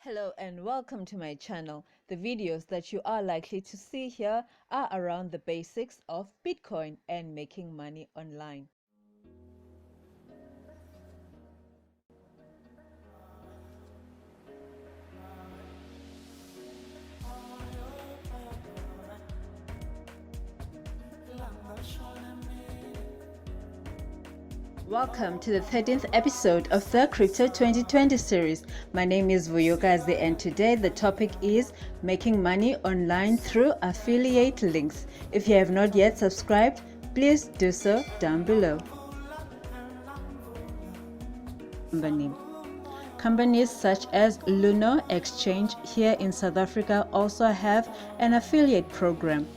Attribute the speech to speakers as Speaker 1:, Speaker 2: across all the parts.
Speaker 1: Hello and welcome to my channel. The videos that you are likely to see here are around the basics of Bitcoin and making money online. Welcome to the 13th episode of the Crypto 2020 series. My name is Vuyokazi and today the topic is making money online through affiliate links. If you have not yet subscribed, please do so down below. Companies such as Luno Exchange here in South Africa also have an affiliate program,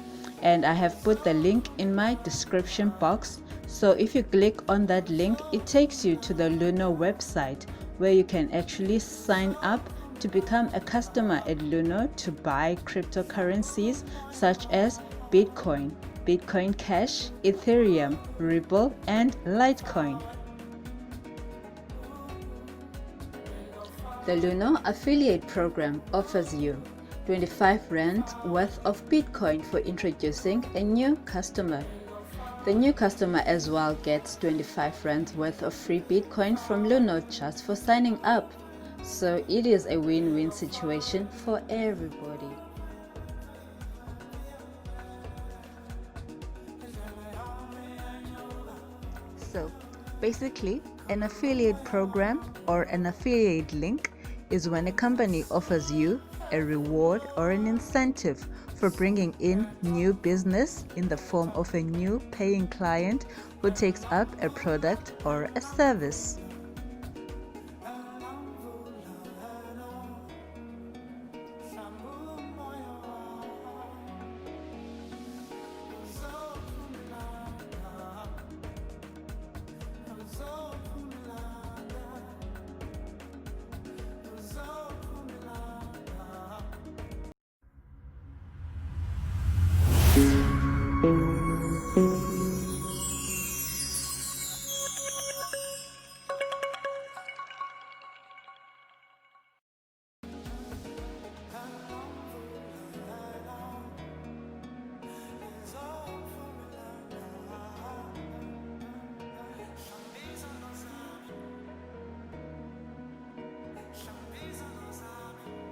Speaker 1: and I have put the link in my description box. So if you click on that link, it takes you to the Luno website where you can actually sign up to become a customer at Luno to buy cryptocurrencies such as Bitcoin, Bitcoin Cash, Ethereum, Ripple, and Litecoin. The Luno affiliate program offers you 25 Rand worth of Bitcoin for introducing a new customer. The new customer as well gets 25 Rand worth of free Bitcoin from Luno just for signing up. So it is a win-win situation for everybody. So basically, an affiliate program or an affiliate link is when a company offers you a reward or an incentive for bringing in new business in the form of a new paying client who takes up a product or a service.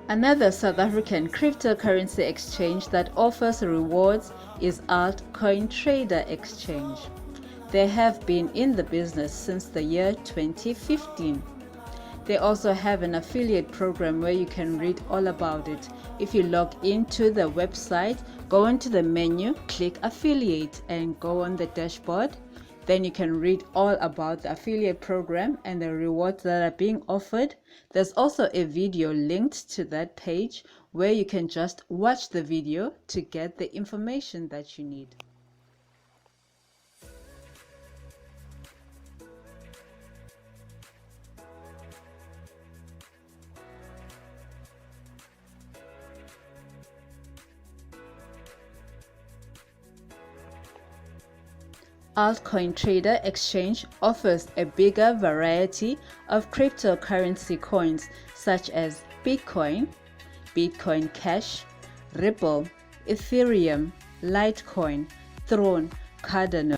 Speaker 1: Another South African cryptocurrency exchange that offers rewards is Altcoin Trader Exchange. They have been in the business since the year 2015. They also have an affiliate program where you can read all about it. If you log into the website, go into the menu, click affiliate and go on the dashboard. Then you can read all about the affiliate program and the rewards that are being offered. There's also a video linked to that page where you can just watch the video to get the information that you need. Altcoin Trader Exchange offers a bigger variety of cryptocurrency coins such as Bitcoin, Bitcoin Cash, Ripple, Ethereum, Litecoin, Tron, Cardano.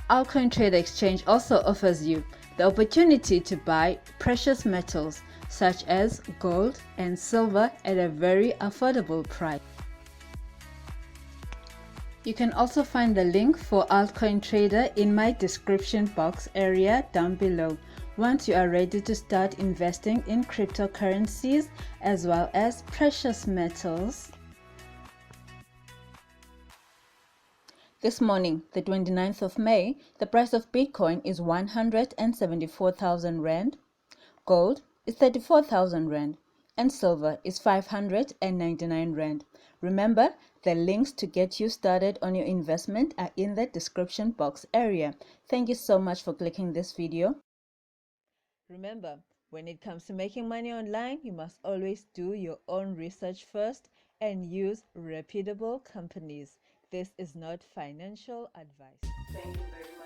Speaker 1: Altcoin Trader Exchange also offers you the opportunity to buy precious metals such as gold and silver at a very affordable price. You can also find the link for Altcoin Trader in my description box area down below once you are ready to start investing in cryptocurrencies as well as precious metals. This morning, the 29th of May, the price of Bitcoin is 174,000 Rand, gold is 34,000 Rand, and silver is 599 Rand. Remember, the links to get you started on your investment are in the description box area. Thank you so much for clicking this video. Remember, when it comes to making money online, you must always do your own research first and use reputable companies. This is not financial advice. Thank you very much.